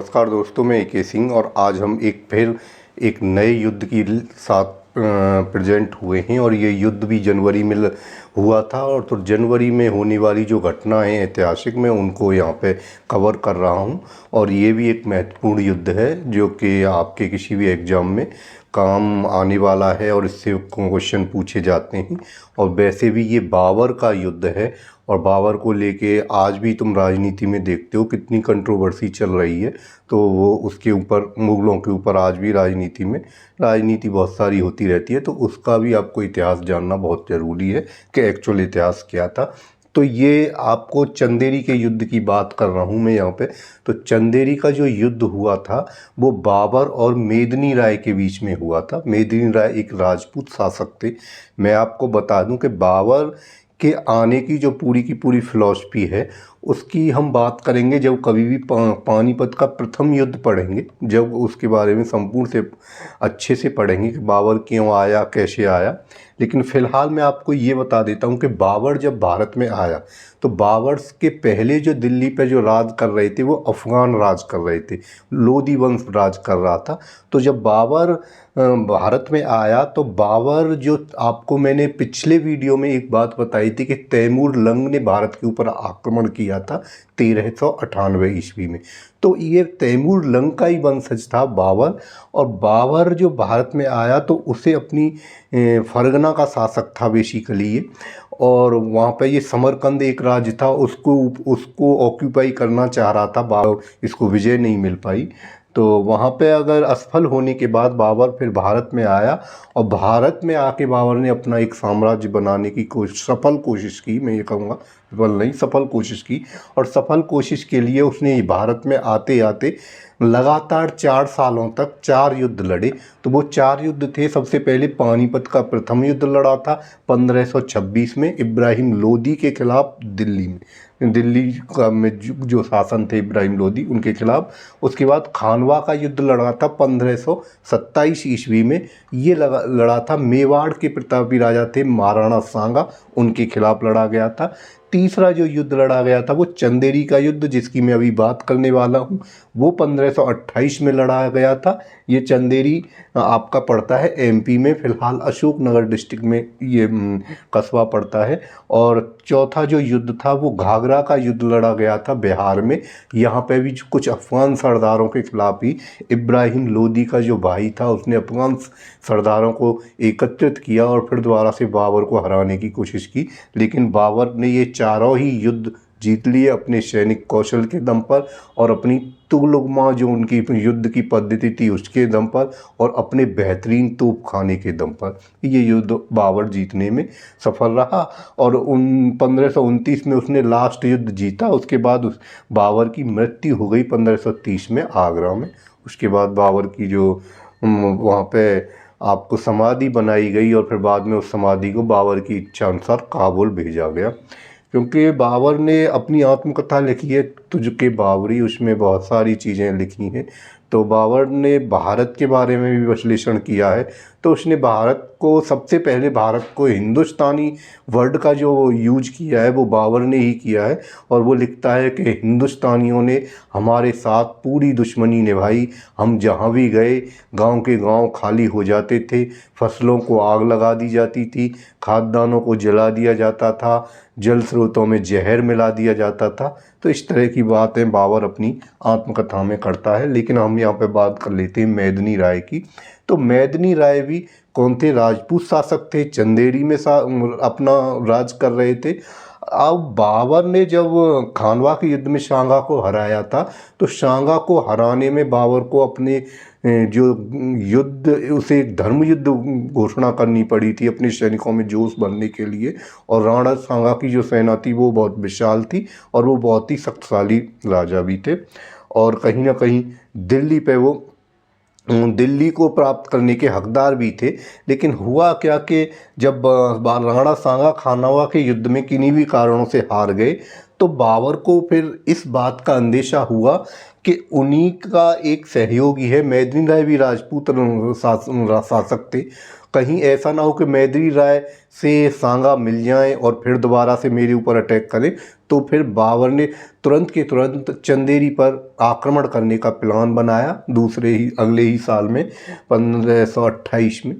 नमस्कार दोस्तों, मैं AK सिंह और आज हम फिर एक नए युद्ध की साथ प्रेजेंट हुए हैं। और ये युद्ध भी जनवरी में हुआ था। और तो जनवरी में होने वाली जो घटनाएं हैं ऐतिहासिक, मैं उनको यहाँ पे कवर कर रहा हूँ। और ये भी एक महत्वपूर्ण युद्ध है जो कि आपके किसी भी एग्ज़ाम में काम आने वाला है और इससे क्वेश्चन पूछे जाते हैं। और वैसे भी ये बाबर का युद्ध है और बाबर को लेके आज भी तुम राजनीति में देखते हो कितनी कंट्रोवर्सी चल रही है। तो वो उसके ऊपर, मुग़लों के ऊपर आज भी राजनीति बहुत सारी होती रहती है। तो उसका भी आपको इतिहास जानना बहुत ज़रूरी है कि एक्चुअल इतिहास क्या था। तो ये आपको चंदेरी के युद्ध की बात कर रहा हूँ मैं यहाँ पे। तो चंदेरी का जो युद्ध हुआ था वो बाबर और मेदिनी राय के बीच में हुआ था। मेदिनी राय एक राजपूत शासक थे। मैं आपको बता दूं कि बाबर के आने की जो पूरी की पूरी फिलॉसफी है उसकी हम बात करेंगे जब कभी भी पानीपत का प्रथम युद्ध पढ़ेंगे, जब उसके बारे में संपूर्ण से अच्छे से पढ़ेंगे कि बाबर क्यों आया, कैसे आया। लेकिन फ़िलहाल मैं आपको ये बता देता हूँ कि बाबर जब भारत में आया तो बाबर के पहले जो दिल्ली पे जो राज कर रहे थे वो अफ़गान राज कर रहे थे, लोदी वंश राज कर रहा था। तो जब बाबर भारत में आया तो बाबर, जो आपको मैंने पिछले वीडियो में एक बात बताई थी कि तैमूर लंग ने भारत के ऊपर आक्रमण किया था 1398 ईस्वी में, तो ये तैमूर लंग का ही वंशज था बाबर। और बाबर जो भारत में आया तो उसे अपनी फरगना का शासक था बेसिकली ये। और वहाँ पे ये समरकंद एक राज्य था, उसको ऑक्यूपाई करना चाह रहा था बाबर, इसको विजय नहीं मिल पाई। तो वहाँ पे अगर असफल होने के बाद बाबर फिर भारत में आया और भारत में आके बाबर ने अपना एक साम्राज्य बनाने की सफल कोशिश की। मैं ये कहूँगा विफल नहीं, सफल कोशिश की। और सफल कोशिश के लिए उसने भारत में आते आते लगातार 4 सालों तक 4 युद्ध लड़े। तो वो 4 युद्ध थे, सबसे पहले पानीपत का प्रथम युद्ध लड़ा था 1526 में इब्राहिम लोदी के खिलाफ, दिल्ली का में जो शासन थे इब्राहिम लोदी उनके खिलाफ। उसके बाद खानवा का युद्ध लड़ा था 1527 ईस्वी में। ये लड़ा था मेवाड़ के प्रतापी राजा थे महाराणा सांगा, उनके खिलाफ लड़ा गया था। तीसरा जो युद्ध लड़ा गया था वो चंदेरी का युद्ध, जिसकी मैं अभी बात करने वाला हूँ, वो 1528 में लड़ा गया था। ये चंदेरी आपका पड़ता है MP में, फ़िलहाल अशोकनगर डिस्ट्रिक्ट में ये कस्बा पड़ता है। और चौथा जो युद्ध था वो घाघरा का युद्ध लड़ा गया था बिहार में। यहाँ पे भी कुछ अफ़गान सरदारों के खिलाफ ही इब्राहिम लोदी का जो भाई था उसने अफ़गान सरदारों को एकत्रित किया और फिर दोबारा से बाबर को हराने की कोशिश की। लेकिन बाबर ने ये चारों ही युद्ध जीत लिए अपने सैनिक कौशल के दम पर और अपनी तुगलुगमा जो उनकी युद्ध की पद्धति थी उसके दम पर और अपने बेहतरीन तोप खाने के दम पर ये युद्ध बाबर जीतने में सफल रहा। और 1529 में उसने लास्ट युद्ध जीता। उसके बाद बाबर की मृत्यु हो गई 1530 में आगरा में। उसके बाद बाबर की जो वहाँ पे आपको समाधि बनाई गई और फिर बाद में उस समाधि को बाबर की इच्छा अनुसार काबुल भेजा गया। क्योंकि बाबर ने अपनी आत्मकथा लिखी है तुझके बाबरी, उसमें बहुत सारी चीज़ें लिखी हैं। तो बाबर ने भारत के बारे में भी विश्लेषण किया है। तो उसने सबसे पहले भारत को हिंदुस्तानी वर्ड का जो यूज किया है वो बाबर ने ही किया है। और वो लिखता है कि हिंदुस्तानियों ने हमारे साथ पूरी दुश्मनी निभाई। हम जहाँ भी गए गांव के गांव खाली हो जाते थे, फसलों को आग लगा दी जाती थी, खाद्यान्नों को जला दिया जाता था, जल स्रोतों में जहर मिला दिया जाता था। तो इस तरह की बातें बाबर अपनी आत्मकथा में करता है। लेकिन हम यहाँ पे बात कर लेते हैं मेदिनी राय की। तो मेदिनी राय भी कौन थे? राजपूत शासक थे, चंदेरी में अपना राज कर रहे थे। अब बाबर ने जब खानवा के युद्ध में शांगा को हराया था तो शांगा को हराने में बाबर को अपने जो युद्ध, उसे एक धर्म युद्ध घोषणा करनी पड़ी थी अपने सैनिकों में जोश भरने के लिए। और राणा सांगा की जो सेना थी वो बहुत विशाल थी और वो बहुत ही शक्तिशाली राजा भी थे। और कहीं ना कहीं दिल्ली को प्राप्त करने के हकदार भी थे। लेकिन हुआ क्या कि जब राणा सांगा खानवा के युद्ध में किन्हीं भी कारणों से हार गए तो बाबर को फिर इस बात का अंदेशा हुआ कि उन्हीं का एक सहयोगी है, मेदिनी राय भी राजपूत शासक थे, कहीं ऐसा ना हो कि मेदिनी राय से सांगा मिल जाएं और फिर दोबारा से मेरे ऊपर अटैक करें। तो फिर बाबर ने तुरंत के तुरंत चंदेरी पर आक्रमण करने का प्लान बनाया अगले ही साल में 1528 में।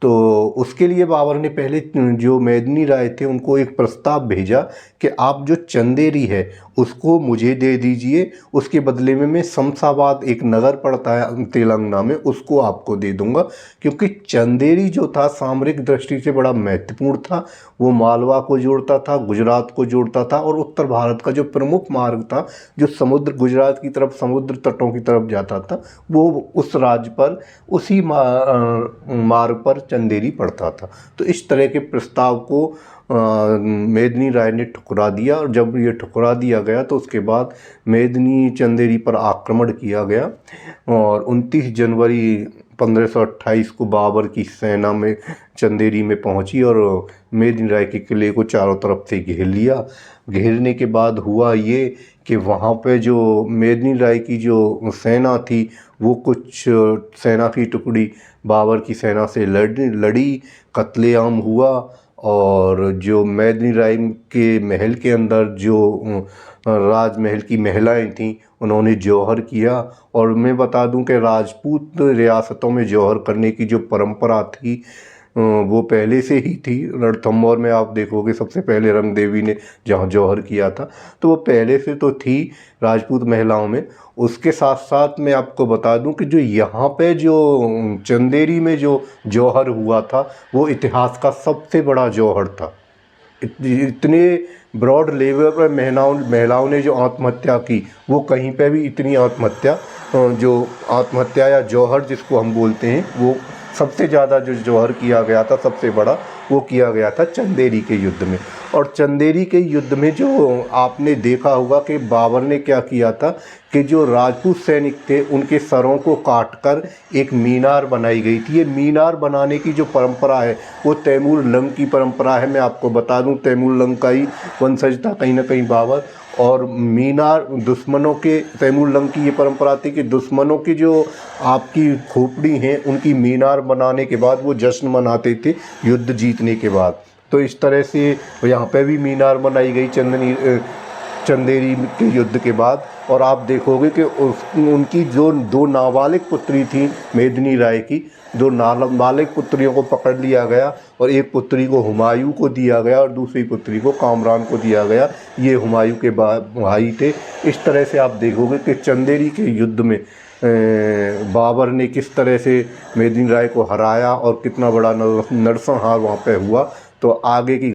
तो उसके लिए बाबर ने पहले जो मेदिनी राय थे उनको एक प्रस्ताव भेजा कि आप जो चंदेरी है उसको मुझे दे दीजिए, उसके बदले में मैं शमशाबाद एक नगर पड़ता है तेलंगाना में उसको आपको दे दूंगा, क्योंकि चंदेरी जो था सामरिक दृष्टि से बड़ा महत्वपूर्ण था। वो मालवा को जोड़ता था, गुजरात को जोड़ता था और उत्तर भारत का जो प्रमुख मार्ग था जो समुद्र गुजरात की तरफ समुद्र तटों की तरफ जाता था, वो उस राज्य पर उसी मार्ग पर चंदेरी पड़ता था। तो इस तरह के प्रस्ताव को मेदिनी राय ने ठुकरा दिया, और जब ये ठुकरा दिया गया तो उसके बाद मेदिनी चंदेरी पर आक्रमण किया गया और 29 जनवरी 1528 को बाबर की सेना में चंदेरी में पहुंची और मेदिनी राय के किले को चारों तरफ से घेर लिया। घेरने के बाद हुआ ये कि वहाँ पे जो मेदिनी राय की जो सेना थी वो कुछ सेना की टुकड़ी बाबर की सेना से लड़ी, कत्लेआम हुआ और जो मेदिनी राय के महल के अंदर जो राजमहल की महिलाएं थीं उन्होंने जौहर किया। और मैं बता दूं कि राजपूत रियासतों में जौहर करने की जो परंपरा थी वो पहले से ही थी। रणथंभौर में आप देखोगे सबसे पहले रंग देवी ने जहाँ जौहर किया था, तो वो पहले से तो थी राजपूत महिलाओं में। उसके साथ साथ मैं आपको बता दूं कि जो यहाँ पे जो चंदेरी में जो जौहर हुआ था वो इतिहास का सबसे बड़ा जौहर था। इतने ब्रॉड लेवल पर महिलाओं ने जो आत्महत्या की वो कहीं पे भी इतनी आत्महत्या या जौहर जिसको हम बोलते हैं वो सबसे ज़्यादा जो जौहर किया गया था सबसे बड़ा वो किया गया था चंदेरी के युद्ध में। और चंदेरी के युद्ध में जो आपने देखा होगा कि बाबर ने क्या किया था कि जो राजपूत सैनिक थे उनके सरों को काटकर एक मीनार बनाई गई थी। ये मीनार बनाने की जो परंपरा है वो तैमूर लंग की परंपरा है। मैं आपको बता दूं तैमूर लंग का ही वंशज था कहीं ना कहीं बाबर। और मीनार दुश्मनों के तैमूर लंग की ये परंपरा थी कि दुश्मनों की जो आपकी खोपड़ी हैं उनकी मीनार बनाने के बाद वो जश्न मनाते थे युद्ध जीतने के बाद। तो इस तरह से यहाँ पे भी मीनार बनाई गई चंदेरी के युद्ध के बाद। और आप देखोगे कि उनकी जो दो नाबालिग पुत्री थी मेदिनी राय की, दो नाबालिग पुत्रियों को पकड़ लिया गया और एक पुत्री को हुमायूं को दिया गया और दूसरी पुत्री को कामरान को दिया गया। ये हुमायूं के भाई थे। इस तरह से आप देखोगे कि चंदेरी के युद्ध में बाबर ने किस तरह से मेदिनी राय को हराया और कितना बड़ा नरसंहार वहाँ पे हुआ। तो आगे की